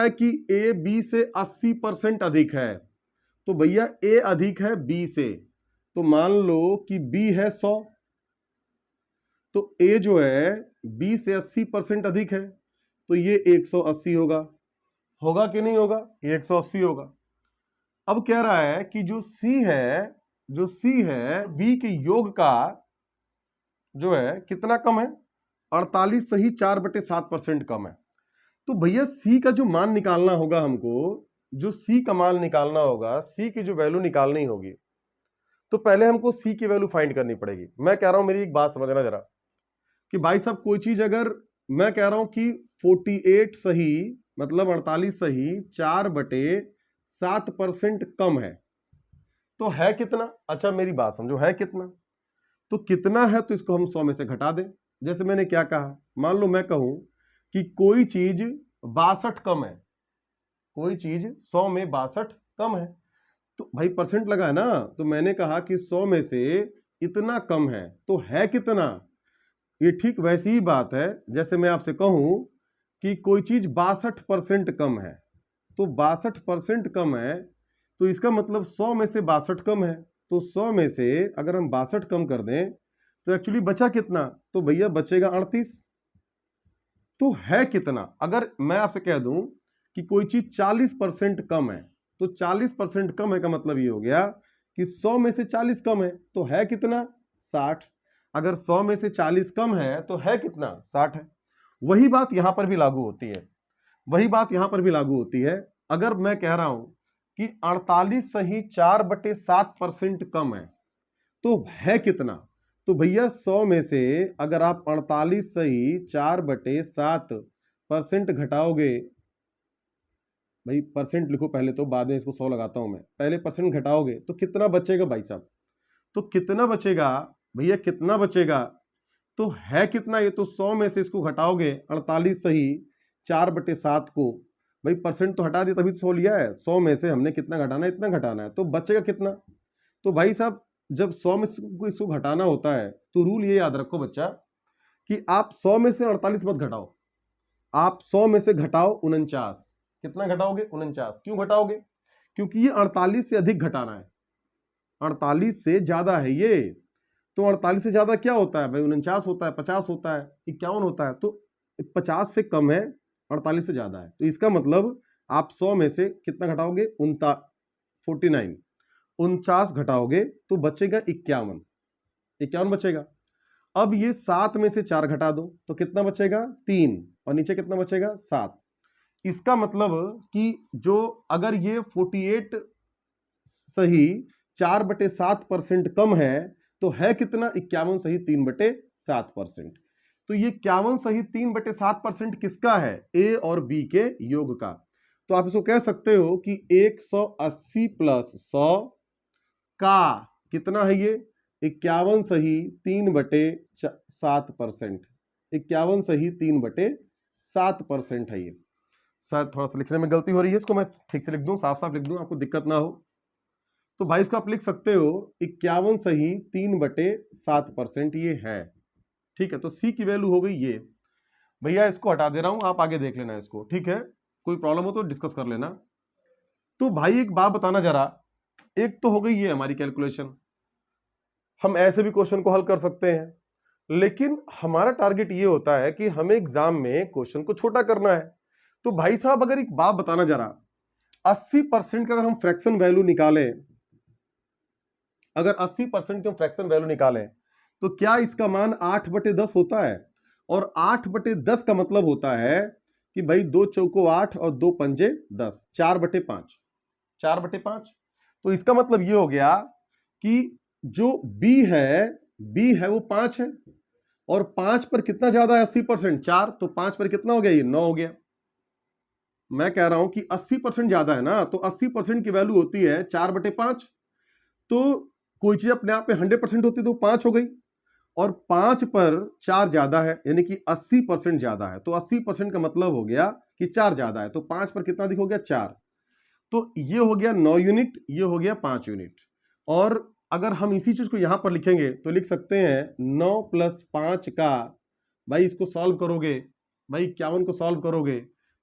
रहा है कि ए बी से 80% अधिक है, तो भैया ए अधिक है बी से, तो मान लो कि बी है 100, तो ए जो है बी से 80% अधिक है, तो ये 180 होगा। होगा कि नहीं होगा? ये 180 होगा। अब कह रहा है कि जो सी है बी के योग का जो है कितना कम है? 48 सही 4/7% कम है। तो भैया सी का जो मान निकालना होगा हमको, जो सी का मान निकालना होगा, सी की जो वैल्यू निकालनी होगी, तो पहले हमको सी की वैल्यू फाइंड करनी पड़ेगी। मैं कह रहा हूं, मेरी एक बात समझना जरा, कि भाई साहब कोई चीज अगर मैं कह रहा हूं कि 48 सही मतलब 48 सही 4/7% कम है, तो है कितना? अच्छा मेरी बात समझो, है कितना? तो कितना है तो इसको हम 100 में से घटा दें। जैसे मैंने क्या कहा, मान लो मैं कहूं कि कोई चीज 62 कम है, कोई चीज 100 में 62 कम है, तो भाई परसेंट लगा है ना, तो मैंने कहा कि 100 में से इतना कम है, तो है कितना? ये ठीक वैसी ही बात है जैसे मैं आपसे कहूं कि कोई चीज 62% कम है, तो 62% कम है, तो इसका मतलब 100 में से 62 कम है, तो 100 में से अगर हम 62 कम कर दें तो एक्चुअली बचा कितना? तो भैया बचेगा 38। तो है कितना? अगर मैं आपसे कह दूं कि कोई चीज 40% कम है, तो 40% कम है का मतलब ये हो गया कि 100 में से 40 कम है, तो है कितना? 60। अगर 100 में से 40 कम है तो है कितना? 60 है। वही बात यहां पर भी लागू होती है, वही बात यहां पर भी लागू होती है। अगर मैं कह रहा हूं कि 48 सही 4/7% कम है, तो है कितना? तो भैया 100 में से अगर आप 48 सही 4/7% घटाओगे, भाई परसेंट लिखो पहले, तो बाद में इसको 100 लगाता हूं मैं, पहले परसेंट घटाओगे तो कितना बचेगा भाई साहब? तो कितना बचेगा भैया, कितना बचेगा? तो है कितना? ये तो 100 में से इसको घटाओगे 48 सही 4/7 को, भाई परसेंट तो हटा दिया तभी तो 100 लिया है, 100 में से हमने कितना घटाना है? इतना घटाना है, तो बचेगा कितना? तो भाई साहब जब 100 में से इसको घटाना होता है तो रूल ये याद रखो बच्चा कि आप 100 में से 48 मत घटाओ, आप 100 में से घटाओ 49। कितना घटाओगे? 49। क्यों घटाओगे? क्योंकि ये 48 से अधिक घटाना है, 48 से ज्यादा है ये। तो 48 से ज्यादा क्या होता है भाई? 49 होता है, 50 होता है, 51 होता है, तो 50 से कम है, 48 से ज्यादा है, तो इसका मतलब आप 100 में से कितना घटाओगे? 49, 49 घटाओगे तो बचेगा 51, 51 बचेगा। अब ये 7 में से 4 घटा दो तो कितना बचेगा? 3, और नीचे कितना बचेगा? 7। इसका मतलब कि जो अगर ये 48 सही 4/7% कम है, तो है कितना? 51 सही 3/7%। तो ये 51 सही 3/7% किसका है? ए और बी के योग का। तो आप इसको कह सकते हो कि 180 प्लस 100 का कितना है ये? 51 सही 3/7%। 51 सही 3/7% है ये। शायद थोड़ा सा लिखने में गलती हो रही है, इसको मैं ठीक से लिख दूं, साफ साफ लिख दूं, आपको दिक्कत ना हो। तो भाई इसको आप लिख सकते हो 51 सही 3/7% ये है। ठीक है, तो सी की वैल्यू हो गई ये। भैया इसको हटा दे रहा हूं, आप आगे देख लेना इसको, ठीक है? कोई प्रॉब्लम हो तो डिस्कस कर लेना। तो भाई एक बात बताना जरा, एक तो हो गई ये हमारी कैलकुलेशन, हम ऐसे भी क्वेश्चन को हल कर सकते हैं, लेकिन हमारा टारगेट ये होता है कि हमें एग्जाम में क्वेश्चन को छोटा करना है। तो भाई साहब अगर एक बात बताना जरा, 80% का अगर हम फ्रैक्शन वैल्यू निकालें, अगर 80% की हम फ्रैक्शन वैल्यू निकालें, तो क्या इसका मान 8/10 होता है? और 8/10 का मतलब होता है कि भाई 2 चौको 8 और 2 पंजे 10, 4/5, 4/5। तो इसका मतलब ये हो गया कि जो बी है वो 5 है, और 5 पर कितना ज्यादा है? 80%, 4, तो 5 पर कितना हो गया? ये 9 हो गया। मैं कह रहा हूं कि 80% ज्यादा है ना, तो 80% की वैल्यू होती है 4/5। तो कोई चीज अपने आप में 100% होती तो 5 हो गई, और 5 पर 4 ज्यादा है, यानी कि 80% ज्यादा है, तो 80% का मतलब हो गया कि 4 ज्यादा है, तो 5 पर कितना अधिक हो गया? 4। तो ये हो गया 9 यूनिट, ये हो गया 5 यूनिट। और अगर हम इसी चीज को यहां पर लिखेंगे तो लिख सकते हैं 9 + 5 का, भाई इसको सॉल्व करोगे, भाई 51 को सॉल्व करोगे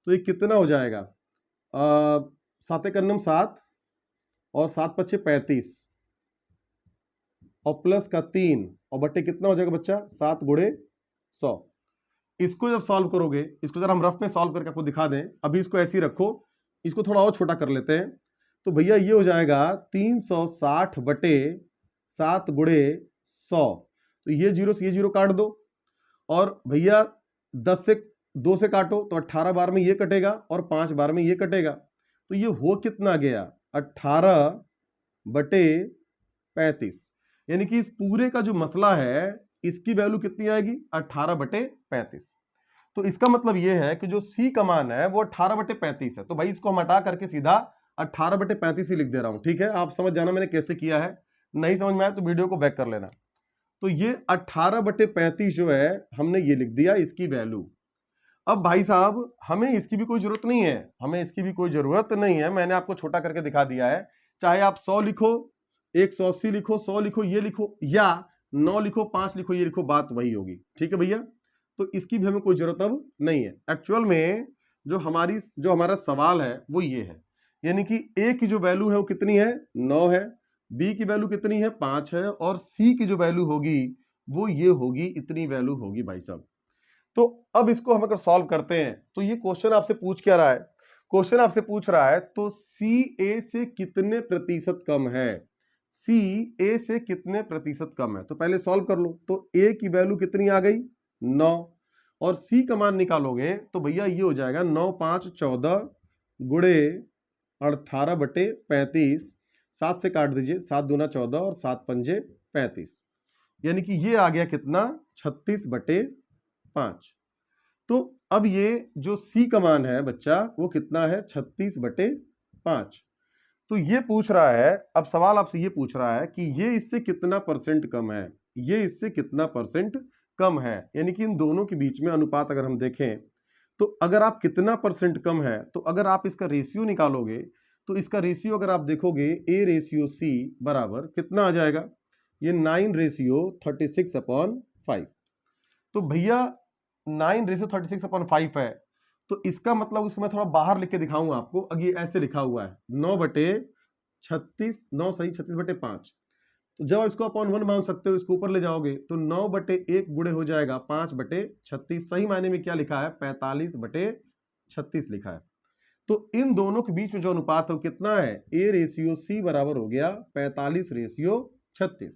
तो ये कितना हो जाएगा? साते कन्नम 7 और 7 पच्चे 35 और प्लस का 3 और बट्टे कितना हो जाएगा बच्चा 7 गुणे 100। इसको जब सॉल्व करोगे, इसको जरा हम रफ में सॉल्व करके आपको दिखा दें, अभी इसको ऐसे ही रखो, इसको थोड़ा और छोटा कर लेते हैं। तो भैया ये हो जाएगा 360 बटे 7 गुणे 100। तो ये जीरो काट दो, और भैया 10 से 2 से काटो तो 18 बार में ये कटेगा और 5 बार में ये कटेगा। तो ये हो कितना गया 18 बटे 35। यानी कि इस पूरे का जो मसला है इसकी वैल्यू कितनी आएगी 18 बटे 35। तो इसका मतलब यह है कि जो सी का मान है वो 18 बटे 35 है। तो भाई इसको हम हटा करके सीधा 18 बटे 35 ही लिख दे रहा हूं। ठीक है, आप समझ जाना मैंने कैसे किया है। नहीं समझ में आया तो वीडियो को बैक कर लेना। तो ये 18 बटे 35 जो है हमने ये लिख दिया इसकी वैल्यू। अब भाई साहब हमें इसकी भी कोई जरूरत नहीं है, हमें इसकी भी कोई जरूरत नहीं है। मैंने आपको छोटा करके दिखा दिया है। चाहे आप 100 लिखो, 180 लिखो, 100 लिखो, ये लिखो, या 9 लिखो, 5 लिखो, ये लिखो, बात वही होगी। ठीक है भैया, तो इसकी भी हमें कोई जरूरत अब नहीं है। एक्चुअल में जो हमारा सवाल है वो ये है, यानी कि ए की जो वैल्यू है वो कितनी है 9 है, बी की वैल्यू कितनी है 5 है, और सी की जो वैल्यू होगी वो ये होगी, इतनी वैल्यू होगी भाई साहब। तो अब इसको हम अगर सॉल्व करते हैं तो ये क्वेश्चन आपसे पूछ क्या रहा है, क्वेश्चन आपसे पूछ रहा है तो सी ए से कितने प्रतिशत कम है, सी ए से कितने प्रतिशत कम है। तो पहले सॉल्व कर लो। तो ए की वैल्यू कितनी आ गई 9, और सी का मान निकालोगे तो भैया ये हो जाएगा 9 5 14 गुणे 18 बटे 35। 7 से काट दीजिए, 7 दूना 14 और 7 पंजे 35, यानी कि ये आ गया कितना 36 बटे 5। तो अब ये जो सी का मान है बच्चा वो कितना है 36 बटे 5। तो ये पूछ रहा है, अब सवाल आपसे ये पूछ रहा है कि ये इससे कितना परसेंट कम है, ये इससे कितना परसेंट कम है। यानी कि इन दोनों के बीच में अनुपात अगर हम देखें तो अगर आप कितना परसेंट कम है, तो अगर आप इसका रेशियो निकालोगे तो इसका रेशियो अगर आप देखोगे ए रेशियो सी बराबर कितना आ जाएगा, ये 9 रेशियो 36/5। तो भैया 9 रेशियो 36/5 है, तो इसका मतलब उसको मैं थोड़ा बाहर लिख के दिखाऊंगा आपको। अगर ये ऐसे लिखा हुआ है 9 बटे 36, 9 सही 36 बटे 5, तो जब इसको अपॉन 1 मान सकते हो, इसको ऊपर ले जाओगे तो 9 बटे 1 गुणे हो जाएगा 5 बटे 36। सही मायने में क्या लिखा है 45 बटे 36 लिखा है। तो इन दोनों के बीच में जो अनुपात है वो कितना है, ए रेशियो सी बराबर हो गया 45 रेशियो 36।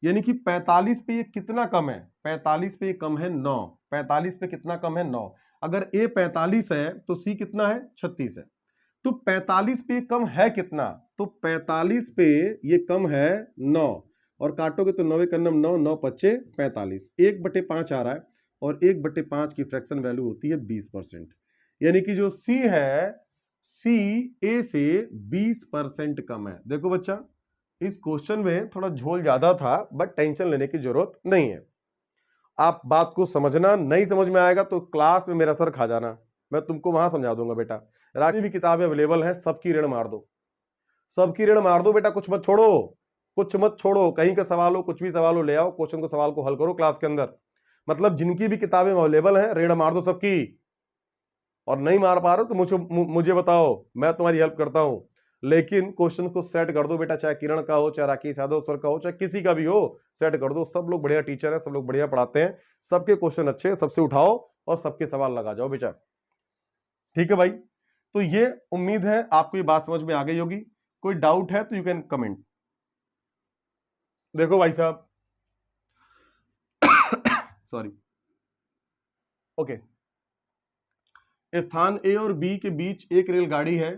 यानी कि 45 पे ये कितना कम है, 45 पे ये कम है 9। 45 पे कितना कम है 9। अगर ए 45 है तो सी कितना है 36 है। तो 45 पे कम है कितना, तो 45 पे ये कम है 9, और काटोगे तो 9 कन्नम 9, 9 पच्चे 45, 1/5 आ रहा है, और 1/5 की फ्रैक्शन वैल्यू होती है 20%। यानी कि जो सी है, सी ए से 20% कम है। देखो बच्चा इस क्वेश्चन में थोड़ा झोल ज्यादा था, बट टेंशन लेने की जरूरत नहीं है। आप बात को समझना, नहीं समझ में आएगा तो क्लास में मेरा सर खा जाना, मैं तुमको वहां समझा दूंगा। बेटा राजी भी किताबें अवेलेबल है, सबकी ऋण मार दो, सबकी ऋण मार दो बेटा, कुछ मत छोड़ो, कुछ मत छोड़ो। कहीं का सवाल हो, कुछ भी सवाल हो, ले आओ क्वेश्चन को, सवाल को हल करो क्लास के अंदर। मतलब जिनकी भी किताबें अवेलेबल है ऋण मार दो सबकी, और नहीं मार पा रहे हो तो मुझे बताओ, मैं तुम्हारी हेल्प करता हूं। लेकिन क्वेश्चन को सेट कर दो बेटा, चाहे किरण का हो, चाहे राकेश यादव सर का हो, चाहे किसी का भी हो, सेट कर दो। सब लोग बढ़िया टीचर है, सब लोग बढ़िया पढ़ाते हैं, सबके क्वेश्चन अच्छे हैं, सबसे उठाओ और सबके सवाल लगा जाओ बेटा। ठीक है भाई, तो ये उम्मीद है आपको ये बात समझ में आ गई होगी। कोई डाउट है तो यू कैन कमेंट। देखो भाई साहब सॉरी, ओके, स्थान ए और बी के बीच एक रेलगाड़ी है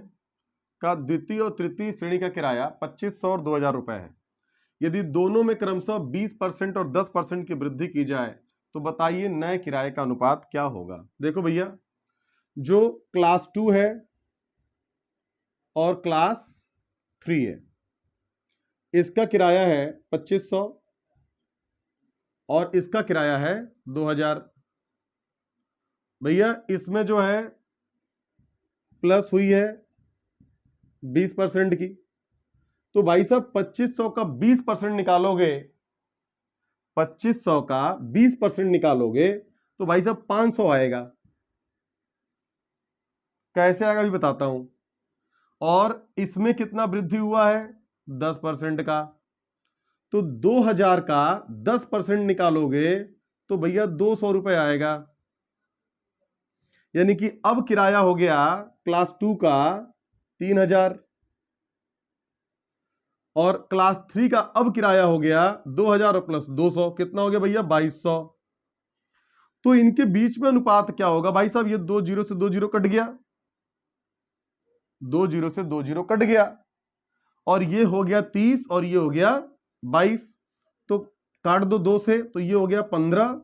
का द्वितीय और तृतीय श्रेणी का किराया 2500 और 2000 रुपए है। यदि दोनों में क्रमशः 20% और 10% की वृद्धि की जाए तो बताइए नए किराए का अनुपात क्या होगा। देखो भैया, जो क्लास 2 है और क्लास 3 है, इसका किराया है 2500 और इसका किराया है 2000। भैया इसमें जो है प्लस हुई है 20% की, तो भाई साहब 2500 का 20% निकालोगे, 2500 का 20% निकालोगे तो भाई साहब 500 आएगा। कैसे आएगा भी बताता हूं। और इसमें कितना वृद्धि हुआ है 10% का, तो 2000 का 10% निकालोगे तो भैया 200 रुपए आएगा। यानी कि अब किराया हो गया क्लास 2 का 3000 और क्लास 3 का अब किराया हो गया 2000 प्लस 200, कितना हो गया भैया 2200। तो इनके बीच में अनुपात क्या होगा भाई साहब, ये 2 जीरो से 2 जीरो कट गया, 2 जीरो से 2 जीरो कट गया, और ये हो गया 30 और ये हो गया 22, तो काट दो 2 से, तो ये हो गया 15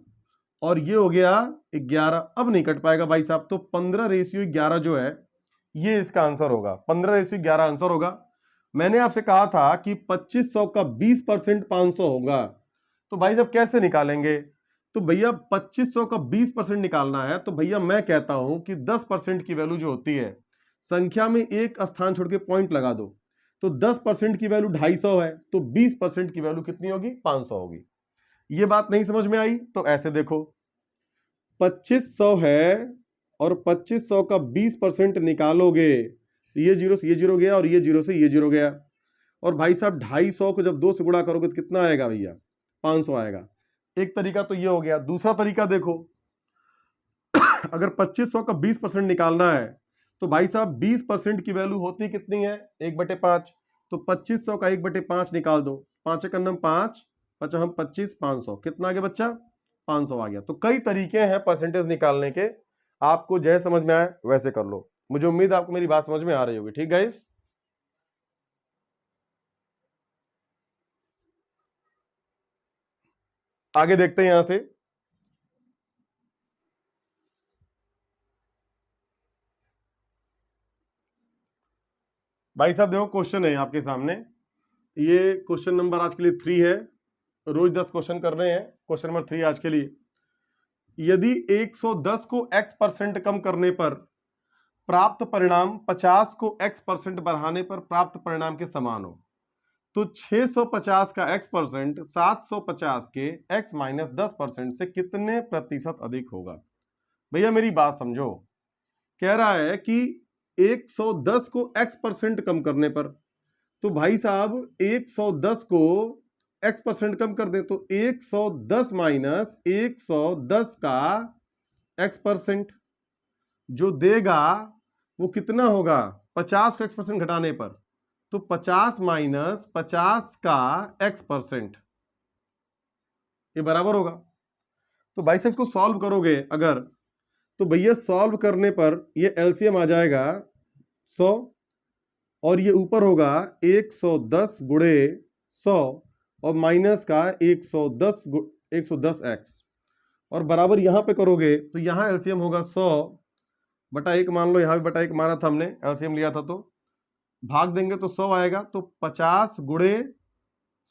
और ये हो गया 11। अब नहीं कट पाएगा भाई साहब, तो 15:11 जो है ये इसका आंसर होगा, 15:11 आंसर होगा। मैंने आपसे कहा था कि 2500 का 20% 500 होगा, तो भाई साहब कैसे निकालेंगे? तो भैया 2500 का 20% निकालना है, तो भैया मैं कहता हूं कि 10% की वैल्यू जो होती है, संख्या में एक स्थान छोड़ के पॉइंट लगा दो, तो 10% की वैल्यू 250 है, तो 20% की वैल्यू कितनी होगी 500 होगी। ये बात नहीं समझ में आई? तो ऐसे देखो, 2500 है और 2500 का 20% निकालोगे, ये जीरो से ये जीरो गया और ये जीरो से ये जीरो गया, और भाई साहब 250 को जब 2 से गुणा करोगे तो कितना आएगा भैया 500 आएगा। एक तरीका तो ये हो गया। दूसरा तरीका देखो, अगर 2500 का 20% निकालना है तो भाई साहब 20% की वैल्यू होती कितनी है 1/5, तो 2500 का 1/5 निकाल दो, 5 एक 5, 5 हम 25, 500, कितना आ गया बच्चा 500 आ गया। तो कई तरीके हैं परसेंटेज निकालने के, आपको जैसे समझ में आए वैसे कर लो। मुझे उम्मीद आपको मेरी बात समझ में आ रही होगी। ठीक गाइस, आगे देखते हैं यहां से। भाई साहब देखो, क्वेश्चन है आपके सामने, ये क्वेश्चन नंबर आज के लिए 3 है, रोज 10 क्वेश्चन कर रहे हैं। क्वेश्चन नंबर 3 आज के लिए, यदि 110 को x% कम करने पर प्राप्त परिणाम 50 को x% बढ़ाने पर प्राप्त परिणाम के समान हो, तो 650 का x% 750 के x माइनस 10% से कितने प्रतिशत अधिक होगा? भैया मेरी बात समझो, कह रहा है कि 110 को x% कम करने पर, तो भाई साहब 110 को x% कम कर दे, तो 110 माइनस 110 का x% जो देगा वो कितना होगा 50 का x% घटाने पर, तो 50 माइनस 50 का x%, ये बराबर होगा। तो भाई साहब इसको सॉल्व करोगे अगर, तो भैया सॉल्व करने पर ये एलसीएम आ जाएगा 100 और ये ऊपर होगा 110 गुणे 100 और माइनस का 110x, और बराबर यहां पे करोगे तो यहां एलसीएम होगा 100/1, मान लो यहां भी बटा 1 माना था हमने, एलसीएम लिया था, तो भाग देंगे तो 100 आएगा, तो 50 गुणे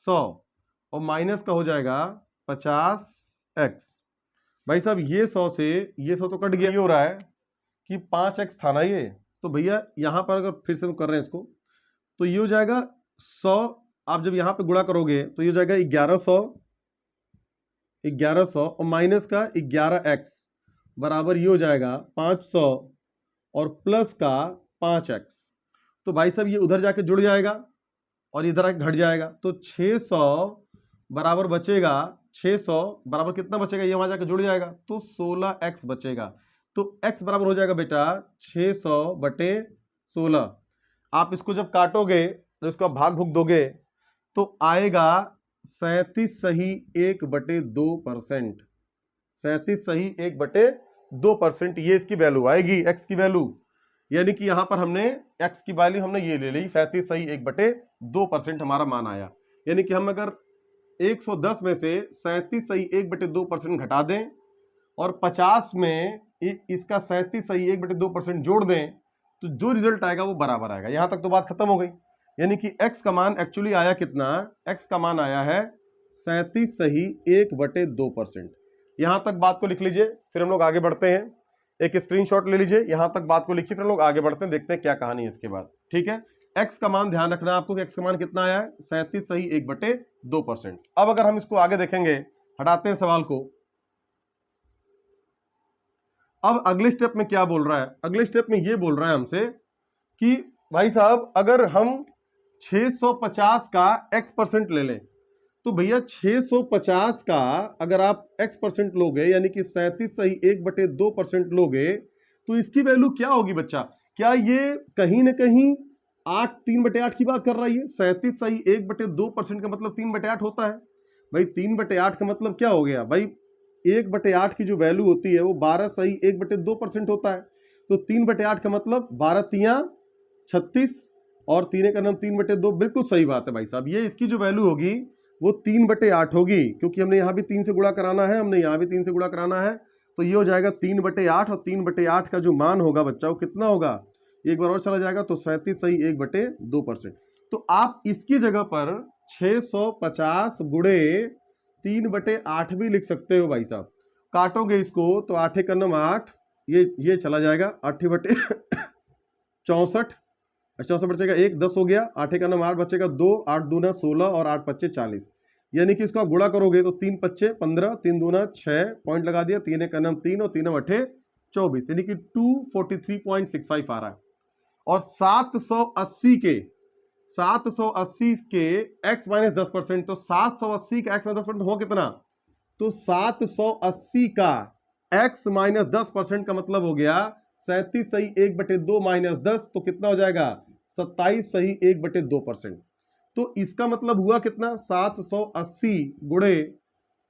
100 और माइनस का हो जाएगा 50x। भाई साहब ये 100 से ये 100 तो कट गया, ये हो रहा है कि 5x था ना ये, तो भैया यहां पर अगर फिर से हम कर रहे हैं इसको, तो ये हो जाएगा 100, आप जब यहां पे गुणा करोगे तो ये हो जाएगा 1100 और माइनस का 11x बराबर ये हो जाएगा 500 और प्लस का 5x। तो भाई साहब ये उधर जाके जुड़ जाएगा और इधर आके घट जाएगा, तो 600 बराबर बचेगा, 600 बराबर कितना बचेगा, ये वहां जाके जुड़ जाएगा, तो 16x बचेगा। तो x बराबर हो जाएगा बेटा 600/16। आप इसको जब काटोगे तो इसको भाग भुग दोगे तो आएगा 37 सही 1/2%, 37 सही 1/2%, ये इसकी वैल्यू आएगी x की वैल्यू। यानी कि यहां पर हमने x की वैल्यू हमने ये ले ली 37 सही 1/2% हमारा मान आया। यानी कि हम अगर 110 में से 37 सही 1/2% घटा दें और 50 में इसका 37 सही 1/2% जोड़ दें, तो जो रिजल्ट आएगा वो बराबर आएगा। यहां तक तो बात खत्म हो गई। यानी कि x का मान एक्चुअली आया कितना, x का मान आया है 37 सही 1/2%। यहां तक बात को लिख लीजिए, फिर हम लोग आगे बढ़ते हैं। एक स्क्रीनशॉट ले लीजिए, यहां तक बात को लिखिए, फिर हम लोग आगे बढ़ते हैं, देखते हैं क्या कहानी है इसके बाद। ठीक है, x का मान ध्यान रखना आपको कि x का मान कितना आया है 37 सही 1/2%। अब अगर हम इसको आगे देखेंगे, हटाते हैं सवाल को, अब अगले स्टेप में क्या बोल रहा है, अगले स्टेप में ये बोल रहा है हमसे कि भाई साहब अगर हम 650 का x% ले लें, तो भैया 650 का अगर आप x% लोगे यानी कि 37.1/2% लोगे तो इसकी वैल्यू क्या होगी बच्चा? क्या ये कहीं ना कहीं 3/8 की बात कर रहा है? ये 37.1/2% का मतलब 3/8 होता है भाई। 3/8 का मतलब क्या हो गया भाई? 1/8 की जो वैल्यू होती है वो 12.1/2% होता है। तो 3/8 का मतलब 12 तिया 36 और 3 का नाम 3/2। बिल्कुल सही बात है भाई साहब, ये इसकी जो वैल्यू होगी वो 3/8 होगी, क्योंकि हमने यहां भी 3 से गुणा कराना है, हमने यहां भी 3 से गुणा कराना है। तो ये हो जाएगा 3/8 और 3/8 का जो मान होगा बच्चा वो कितना होगा? एक बार और चला जाएगा तो 37.1/2%। तो आप इसकी जगह पर 650 गुणे 3/8 भी लिख सकते हो भाई साहब। काटोगे इसको तो 8 का नाम 8, ये चला जाएगा 8/64, 64 बचेगा 1, 10 हो गया। 8 का नाम 8 बचेगा 2, 8 दूना 16 और 8 पच्चे 40। यानी कि इसको आप गुणा करोगे तो 3 पच्चे 15, 3 दूना 6, पॉइंट लगा दिया, 3 का नाम 3 और 3 अठे 24, यानी कि 243.65 आ रहा है। और 780 के x माइनस 10%, तो 780 का x माइनस 10% हो कितना? तो 780 का x माइनस 10% का मतलब हो गया 37.1/2 माइनस 10, तो कितना हो जाएगा? 27.1/2%। तो इसका मतलब हुआ कितना? 780 गुणे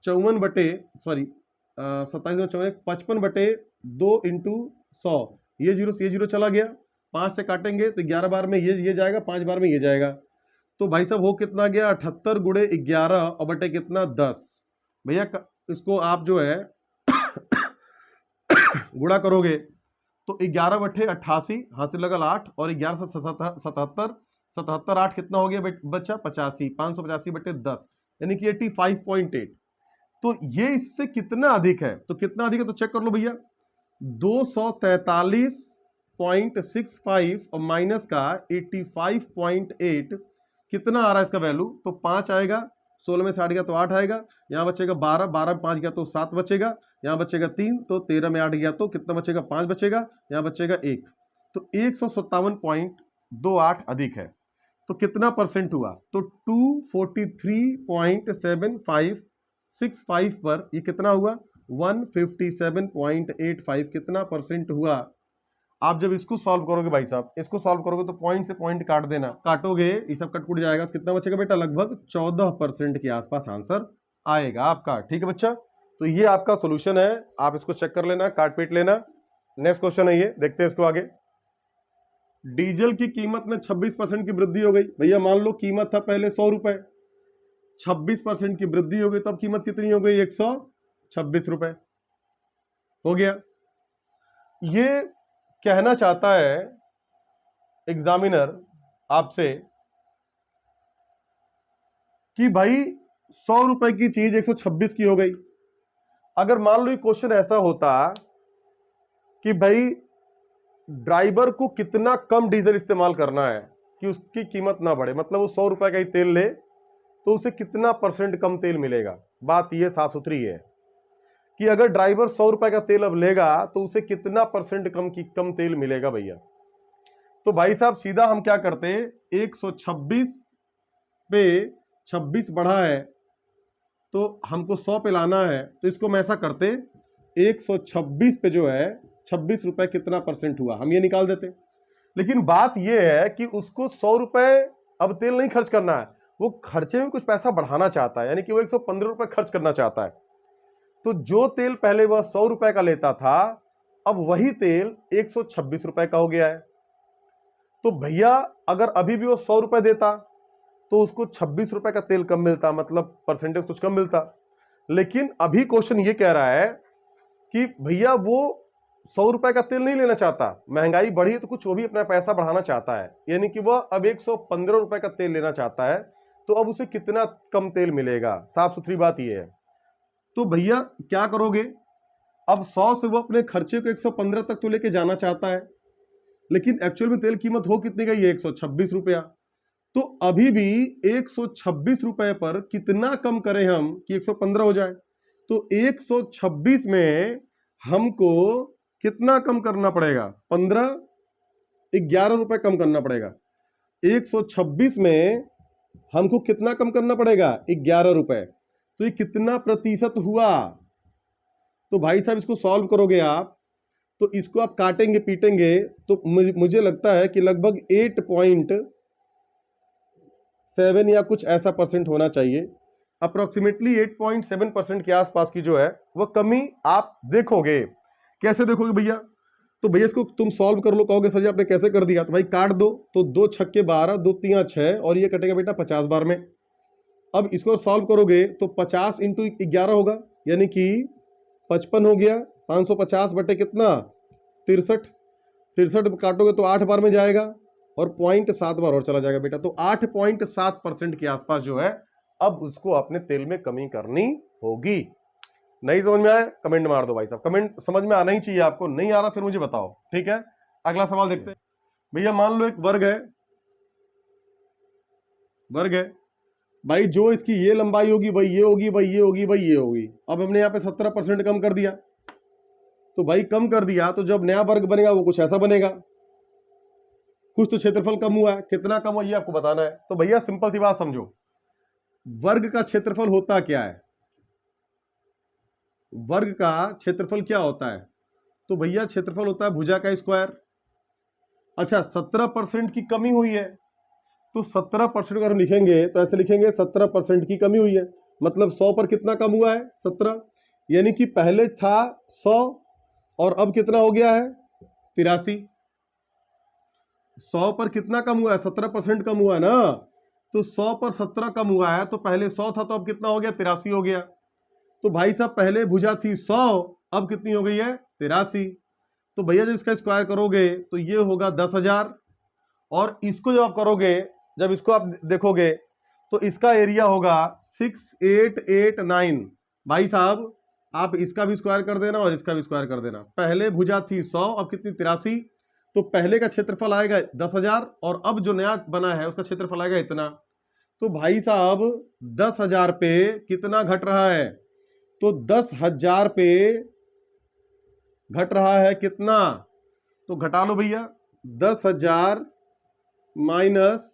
55/2 इंटू 100। ये जीरो चला गया, 5 से काटेंगे तो 11 बार में ये जाएगा, 5 बार में ये जाएगा। तो भाई साहब हो कितना गया? 78 गुणे 11 और बटे कितना? 10। भैया इसको आप जो है गुणा करोगे तो 11 बटे 88, हासिल लगल 8 और 11 से 77, 77 8 कितना हो गया बच्चा? 85, 585/10 यानी कि 85.8। तो ये इससे कितना अधिक है? तो कितना अधिक है तो चेक कर लो भैया। 243.65 और माइनस का 85.8 कितना आ रहा है इसका वैल्यू? तो 5 आएगा, 16 में से 8 गया तो 8 आएगा, यहां बचेगा 12, 12 में 5 गया तो 7 बचेगा, यहां बचेगा 3, तो 13 में 8 गया तो कितना बचेगा? 5 बचेगा, यहां बचेगा 1। तो 157.28 अधिक है। तो कितना परसेंट हुआ? तो 243.7565 पर ये कितना हुआ? 157.85 कितना परसेंट हुआ? आप जब इसको सॉल्व करोगे भाई साहब, इसको सॉल्व करोगे तो पॉइंट से पॉइंट काट देना, काटोगे ये सब कट जाएगा तो कितना बचेगा बेटा? लगभग 14% के आसपास आंसर आएगा आपका। ठीक है बच्चा, तो ये आपका सॉल्यूशन है, आप इसको चेक कर लेना, काट पीट लेना। नेक्स्ट क्वेश्चन है ये, देखते हैं इसको आगे। डीजल की कीमत में 26% की वृद्धि हो गई। भैया मान लो कीमत था पहले 100 रुपए, 26% की वृद्धि हो गई, तब कीमत कितनी हो गई? 126 रुपए हो गया। ये कहना चाहता है एग्जामिनर आपसे कि भाई 100 रुपए की चीज 126 की हो गई। अगर मान लो ये क्वेश्चन ऐसा होता कि भाई ड्राइवर को कितना कम डीजल इस्तेमाल करना है कि उसकी कीमत ना बढ़े, मतलब वो 100 रुपए का ही तेल ले तो उसे कितना परसेंट कम तेल मिलेगा। बात ये साफ सुथरी है कि अगर ड्राइवर 100 रुपए का तेल अब लेगा तो उसे कितना परसेंट कम तेल मिलेगा भैया। तो भाई साहब सीधा हम क्या करते, 126 पे 26 बढ़ा है तो हमको 100 पे लाना है, तो इसको हम ऐसा करते 126 पे जो है 26 रुपए कितना परसेंट हुआ हम ये निकाल देते। लेकिन बात यह है कि उसको 100 रुपए अब तेल नहीं खर्च करना है, वो खर्चे में कुछ पैसा बढ़ाना चाहता है, यानी कि वो 115 रुपए खर्च करना चाहता है। तो जो तेल पहले वह 100 रुपए का लेता था अब वही तेल 126 रुपए का हो गया है। तो भैया अगर अभी भी वो 100 रुपए देता तो उसको 26 रुपए का तेल कम मिलता, मतलब परसेंटेज कुछ कम मिलता। लेकिन अभी क्वेश्चन ये कह रहा है कि भैया वो 100 रुपए का तेल नहीं लेना चाहता, महंगाई बढ़ी तो कुछ वो भी अपना पैसा बढ़ाना चाहता है, यानी कि वह अब 115 रुपए का तेल लेना चाहता है। तो अब उसे कितना कम तेल मिलेगा, साफ सुथरी बात यह है। तो भैया क्या करोगे, अब 100 से वो अपने खर्चे को 115 तक तो लेके जाना चाहता है, लेकिन एक्चुअल में तेल कीमत हो कितनी गई है? 126 रुपया। तो अभी भी 126 रुपए पर कितना कम करें हम कि 115 हो जाए? तो 126 में हमको कितना कम करना पड़ेगा? 11 रुपए कम करना पड़ेगा। 126 में हमको कितना कम करना पड़ेगा? 11 रुपए। तो ये कितना प्रतिशत हुआ? तो भाई साहब इसको सॉल्व करोगे आप, तो इसको आप काटेंगे पीटेंगे तो मुझे लगता है कि लगभग 8.7 या कुछ ऐसा परसेंट होना चाहिए। अप्रोक्सीमेटली 8.7% के आसपास की जो है वो कमी आप देखोगे। कैसे देखोगे भैया? तो भैया इसको तुम सॉल्व कर लो। कहोगे सर जी आपने कैसे कर दिया? तो भाई काट दो, तो 2 छक्के 12, 2 तियां 6 और ये कटेगा बेटा 50 बार में। अब इसको सॉल्व करोगे तो 50 इंटू 11 होगा, यानी कि 55 हो गया। 550 बटे कितना? 63। 63 काटोगे तो 8 बार में जाएगा और 0.7 बार और चला जाएगा बेटा। तो 8.7% के आसपास जो है अब उसको अपने तेल में कमी करनी होगी। नहीं समझ में आया? कमेंट मार दो भाई साहब। कमेंट समझ में आना ही चाहिए आपको। नहीं आ रहा फिर मुझे बताओ, ठीक है? अगला सवाल देखते हैं भैया। मान लो एक वर्ग है, वर्ग है भाई, जो इसकी ये लंबाई होगी भाई ये होगी, भाई ये होगी, भाई ये होगी। अब हमने यहाँ पे 17% कम कर दिया। तो भाई कम कर दिया तो जब नया वर्ग बनेगा वो कुछ ऐसा बनेगा। कुछ तो क्षेत्रफल कम हुआ है, कितना कम हुआ ये आपको बताना है। तो भैया सिंपल सी बात समझो, वर्ग का क्षेत्रफल होता क्या है? वर्ग का क्षेत्रफल क्या होता है? तो भैया क्षेत्रफल होता है भुजा का स्क्वायर। अच्छा 17% की कमी हुई है, तो 17% अगर हम लिखेंगे तो ऐसे लिखेंगे 17% की कमी हुई है, मतलब 100 पर कितना कम हुआ है? 17। यानी कि पहले था 100 और अब कितना हो गया है? 83। 100 पर कितना कम हुआ है? 17% कम हुआ है ना। तो 100 पर 17 कम हुआ है, तो पहले 100 था तो अब कितना हो गया? 83 हो गया। तो भाई साहब पहले भुजा थी 100, अब कितनी हो गई है? 83। तो भैया जब इसका स्क्वायर करोगे तो ये होगा 10,000, और इसको जब आप करोगे, जब इसको आप देखोगे तो इसका एरिया होगा 6889। भाई साहब आप इसका भी स्क्वायर कर देना और इसका भी स्क्वायर कर देना। पहले भुजा थी 100, अब कितनी? 83। तो पहले का क्षेत्रफल आएगा 10,000 और अब जो नया बना है उसका क्षेत्रफल आएगा इतना। तो भाई साहब 10,000 पे कितना घट रहा है? तो 10,000 पे घट रहा है कितना? तो घटा लो भैया, 10,000 माइनस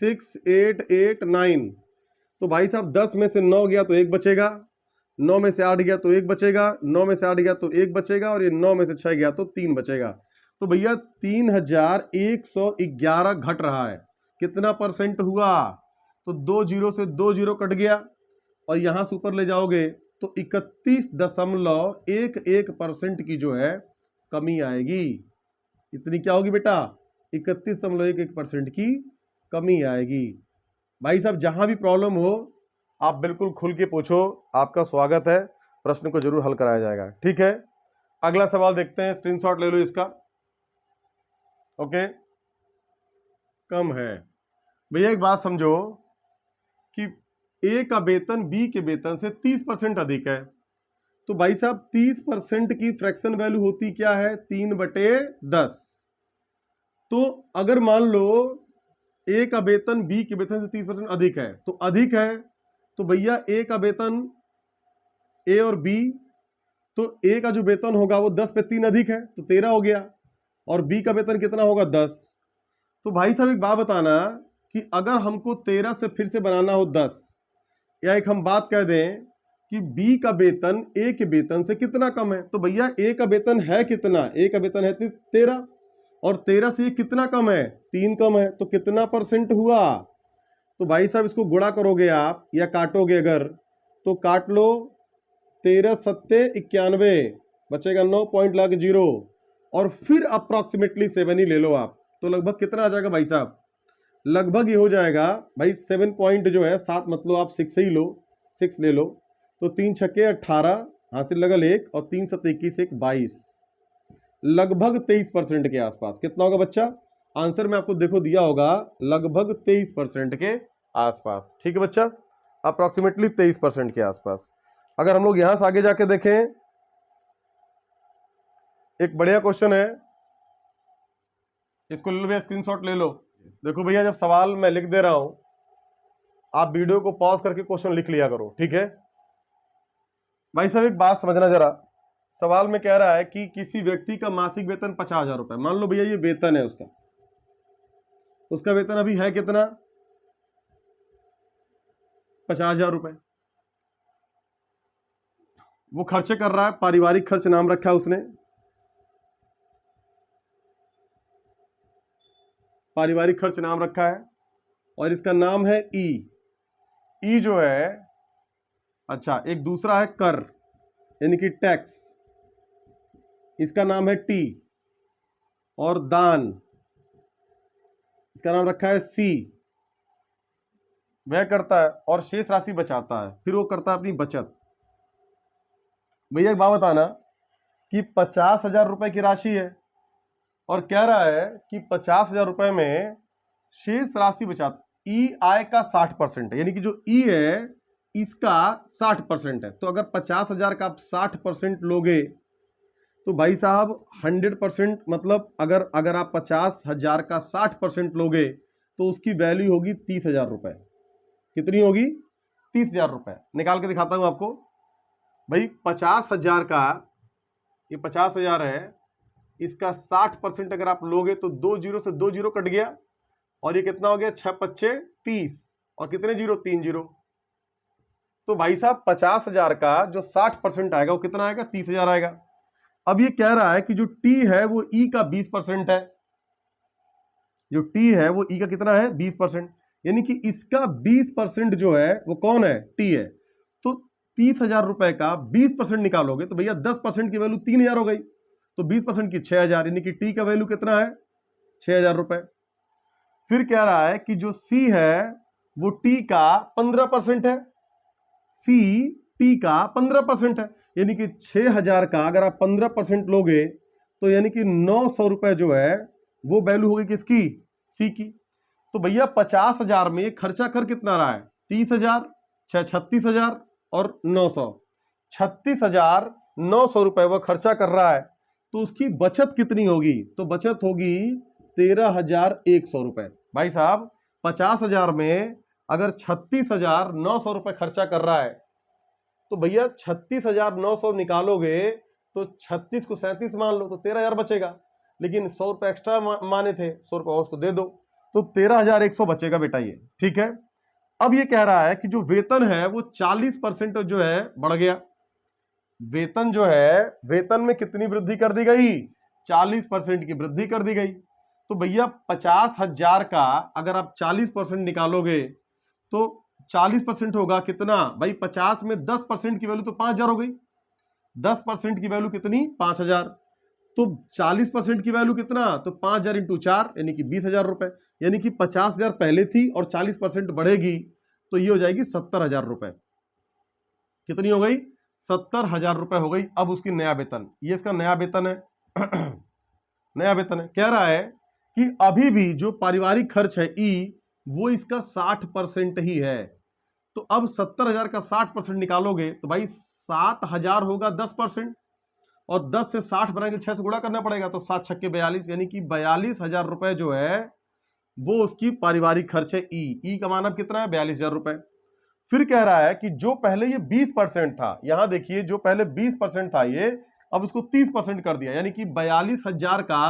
6889। तो भाई साहब 10 में से 9 गया तो 1 बचेगा, 9 में से 8 गया तो 1 बचेगा, 9 में से 8 गया तो 1 बचेगा, और ये 9 में से 6 गया तो 3 बचेगा। तो भैया 3111 घट रहा है। कितना परसेंट हुआ? तो 2 जीरो से 2 जीरो कट गया और यहां से ऊपर ले जाओगे तो 31.11% की जो है कमी आएगी। इतनी क्या होगी बेटा? 31.11% की कमी आएगी। भाई साहब जहां भी प्रॉब्लम हो आप बिल्कुल खुल के पूछो, आपका स्वागत है, प्रश्न को जरूर हल कराया जाएगा, ठीक है? अगला सवाल देखते हैं, स्क्रीनशॉट ले लो इसका। ओके, कम है भैया। एक बात समझो कि ए का वेतन बी के वेतन से 30% अधिक है, तो भाई साहब 30% की फ्रैक्शन वैल्यू होती क्या है? 3/10। तो अगर मान लो ए का वेतन बी के वेतन से 30% अधिक है, तो अधिक है तो भैया ए का वेतन, ए और बी, तो ए का जो वेतन होगा वो 10 पे 3 अधिक है तो 13 हो गया, और बी का वेतन कितना होगा? 10। तो भाई साहब एक बात बताना कि अगर हमको 13 से फिर से बनाना हो 10, या एक हम बात कह दें कि बी का वेतन ए के वेतन से कितना कम है, तो भैया ए का वेतन है कितना? ए का वेतन है 13, और 13 से ये कितना कम है? 3 कम है, तो कितना परसेंट हुआ? तो भाई साहब इसको गुणा करोगे आप या काटोगे अगर, तो काट लो, 13 सत्ते 91, बचेगा 9 पॉइंट लग 0, और फिर अप्रोक्सीमेटली 7 ही ले लो आप, तो लगभग कितना आ जाएगा भाई साहब? लगभग ये हो जाएगा भाई 7 पॉइंट जो है 7, मतलब आप 6 ही लो, 6 ले लो, तो 3 छक्के 18, हासिल लगल 1, और 3 सत्ते 21, 1 22, लगभग 23% के आसपास। कितना होगा बच्चा? आंसर में आपको देखो दिया होगा लगभग 23% के आसपास, ठीक है बच्चा? अप्रोक्सीमेटली 23% के आसपास। अगर हम लोग यहां से आगे जाके देखें, एक बढ़िया क्वेश्चन है, इसको ले लो भैया, स्क्रीनशॉट ले लो। देखो भैया जब सवाल मैं लिख दे रहा हूं, आप वीडियो को पॉज करके क्वेश्चन लिख लिया करो, ठीक है? भाई साहब एक बात समझना जरा, सवाल में कह रहा है कि किसी व्यक्ति का मासिक वेतन 50,000 रुपए, मान लो भैया ये वेतन है उसका, उसका वेतन अभी है कितना, 50,000 रुपए। वो खर्चे कर रहा है, पारिवारिक खर्च नाम रखा है उसने, पारिवारिक खर्च नाम रखा है और इसका नाम है ई। ई जो है, अच्छा एक दूसरा है कर यानी कि टैक्स, इसका नाम है टी। और दान, इसका नाम रखा है सी। वह करता है और शेष राशि बचाता है, फिर वो करता है अपनी बचत। भैया एक बात बताना कि 50,000 रुपए की राशि है और कह रहा है कि 50,000 रुपए में शेष राशि बचाता, ई आय का 60% है, यानी कि जो ई है इसका 60% है। तो अगर 50,000 का आप 60% लोगे तो भाई साहब 100%, मतलब अगर आप 50,000 का 60% लोगे तो उसकी वैल्यू होगी 30,000 रुपए। कितनी होगी, 30,000 रुपए। निकाल के दिखाता हूं आपको। भाई 50,000 का, ये 50,000 है, इसका 60% अगर आप लोगे तो 2 जीरो से 2 जीरो कट गया और ये कितना हो गया, 6 पच्चे 30 और कितने जीरो, 3 जीरो। तो भाई साहब 50,000 का जो 60% आएगा वो कितना आएगा, 30,000 आएगा। अब ये कह रहा है कि जो टी है वो ई का 20% है, जो टी है वो ई का कितना है, 20%, यानी कि इसका 20% जो है वो कौन है, टी है। तो 30,000 रुपए का 20% निकालोगे तो भैया 10% की वैल्यू 3,000 हो गई, तो 20% की 6,000, यानी कि टी का वैल्यू कितना है, 6,000 रुपए। फिर कह रहा है कि जो सी है वो टी का 15% है, सी टी का 15% है, यानी कि 6,000 का अगर आप 15% लोगे तो यानी कि 900 रुपए जो है वो वैल्यू होगी किसकी, सी की। तो भैया 50,000 में खर्चा कर कितना रहा है, 30,000, 36,000 और 900, 36,900 रुपए वो खर्चा कर रहा है। तो उसकी बचत कितनी होगी, तो बचत होगी 13,100 रुपए। भाई साहब 50,000 में अगर 36,900 रुपए खर्चा कर रहा है तो भैया 36,900 निकालोगे तो 36 को 37 मान लो तो 13,000 बचेगा, लेकिन 100 रुपए एक्स्ट्रा माने थे, 100 रुपए और उसको दे दो तो 13,100 बचेगा बेटा ये, ठीक है। अब ये कह रहा है कि जो वेतन है वो 40% जो है बढ़ गया। वेतन जो है, वेतन में कितनी वृद्धि कर दी गई, 40% की वृद्धि कर दी गई। तो भैया 50,000 का अगर आप 40% निकालोगे तो 40% होगा कितना भाई, 50 में 10% की वैल्यू तो 5,000 हो गई, 10% की वैल्यू कितनी, 5,000। तो 40% की वैल्यू कितना, तो 5,000 इंटू 4 यानी कि 20,000 रुपए, यानी कि 50,000 पहले थी और 40% बढ़ेगी तो ये हो जाएगी 70,000 रुपए। कितनी हो गई, 70,000 रुपए हो गई। अब उसकी नया वेतन, ये इसका नया वेतन है नया वेतन है। कह रहा है कि अभी भी जो पारिवारिक खर्च है ई वो इसका 60% ही है। तो अब 70,000 का 60% निकालोगे तो भाई 7,000 होगा 10%, और 10 से 60 बनाएंगे 6 से गुणा करना पड़ेगा, तो 7 छक्के 42, यानी कि 42,000 रुपए जो है वो उसकी पारिवारिक खर्च है ई का मान अब कितना है, 42,000 रुपए। फिर कह रहा है कि जो पहले ये 20% था, यहां देखिए जो पहले 20% था ये अब उसको 30% कर दिया, यानी कि 42,000 का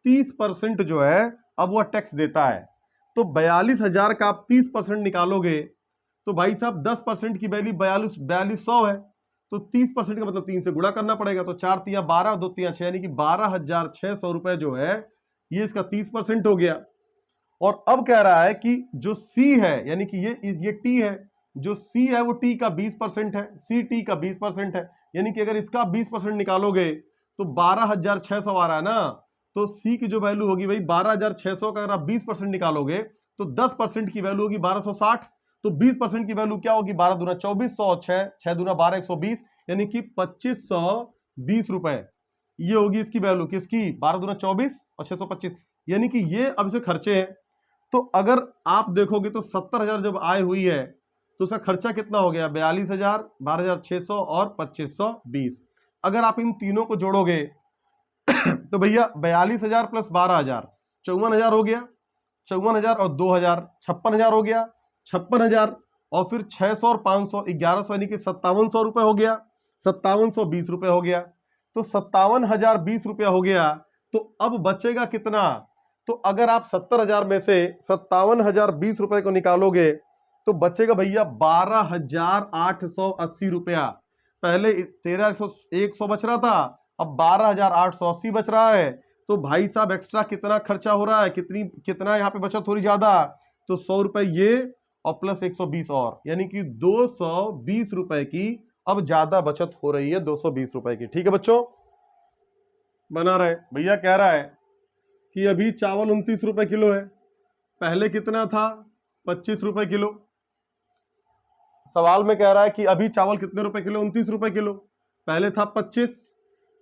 30% जो है अब वह टैक्स देता है। तो 42,000 का आप 30% निकालोगे तो भाई साहब 10% की वैल्यू 42,100 है, तो 30% का मतलब 3 से गुणा करना पड़ेगा, तो 4 तिया 12 2 तिया 6, यानी कि 12,600 रुपए जो है ये इसका 30% हो गया। और अब कह रहा है कि जो सी है, यानी कि ये टी है, जो सी है वो टी का 20% है, सी टी का 20% है, यानी कि अगर इसका 20% निकालोगे तो 12,600 आ रहा है ना, तो सी की जो वैल्यू होगी भाई 12,600 का अगर आप 20% निकालोगे तो 10% की वैल्यू होगी 1260, तो 20% की वैल्यू क्या होगी, 12 दूना 24, 106, 6 दूना 12, 120, यानी कि 2,520 रुपए ये होगी इसकी वैल्यू, किसकी, 12 दूना 24 और 625, यानी कि ये अब इसे खर्चे हैं। तो अगर आप देखोगे तो 70,000 जब आय हुई है तो उसका खर्चा कितना हो गया, 42,000, 12,600 और 2,520। अगर आप इन तीनों को जोड़ोगे तो भैया 42,000 प्लस 12,000 54,000 हो गया, 54,000 और 2,000 56,000 हो गया, 56,000 और फिर 600 और 500 1,100, यानी कि 5,700 रुपए हो गया, 5,720 रुपए हो गया। तो 57,020 रुपया हो गया। तो अब बचेगा कितना? तो अगर आप 70,000 में से 57,020 रुपए को निकालोगे तो बचेगा भैया 12,880 रुपया। पहले 13,100 बच रहा था, अब 12,880 बच रहा है। तो भाई साहब एक्स्ट्रा कितना खर्चा हो रहा है, कितना यहाँ पे बचत हो रही ज्यादा? तो 100 रुपए ये और प्लस 120 और, यानी कि 220 रुपए की अब ज्यादा बचत हो रही है, 220 रुपए की। ठीक है बच्चों, बना रहे। भैया कह रहा है कि अभी चावल 29 रुपए किलो है, पहले कितना था? 25 रुपए किलो। सवाल में कह रहा है कि अभी चावल कितने रुपए किलो? 29 रुपए किलो, पहले था 25।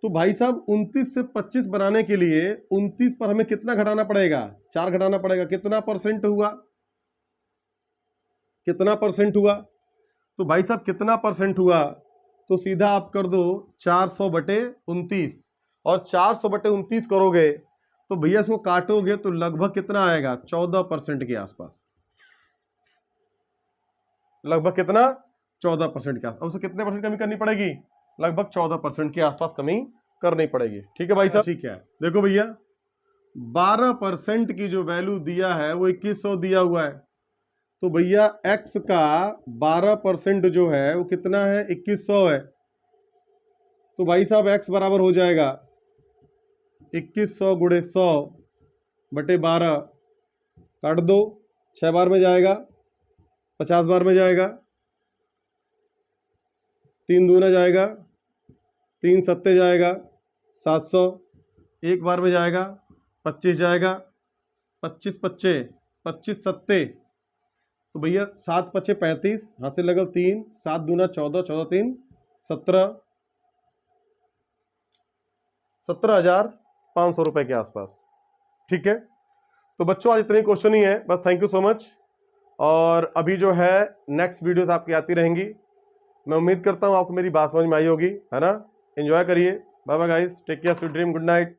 तो भाई साहब 29 से 25 बनाने के लिए 29 पर हमें कितना घटाना पड़ेगा? 4 घटाना पड़ेगा। कितना परसेंट हुआ? कितना परसेंट हुआ? तो भाई साहब कितना परसेंट हुआ? तो सीधा आप कर दो 400 बटे 29, और 400 बटे 29 करोगे तो भैया इसको काटोगे तो लगभग कितना आएगा? 14% के आसपास। लगभग कितना? 14% के आसपास। उसको कितने परसेंट कमी करनी पड़ेगी? लगभग 14% के आसपास कमी करनी पड़ेगी। ठीक है भाई साहब, ठीक है। देखो भैया 12% की जो वैल्यू दिया है वो 2100 दिया हुआ है। तो भैया x का 12% जो है वो कितना है? 2100 है। तो भाई साहब x बराबर हो जाएगा 2100 गुणे 100 बटे 12, काट दो, 6 बार में जाएगा, 50 बार में जाएगा, 3 दूना जाएगा, 3 सत्ते जाएगा 700, एक बार में जाएगा, 25 जाएगा, 25 पच्चे 25 सत्ते, तो भैया 7 पच्चे 35, हाथ से लगल 3, 7 दूना 14, 14 3 17, 17,500 रुपए के आसपास। ठीक है, तो बच्चों आज इतने क्वेश्चन ही है बस। Thank you so much. और अभी जो है नेक्स्ट वीडियोस आपकी आती रहेंगी। मैं उम्मीद करता हूं आपको मेरी बात समझ में आई होगी, है ना? एंजॉय करिए। Bye bye guys, take care, sweet dream, good night.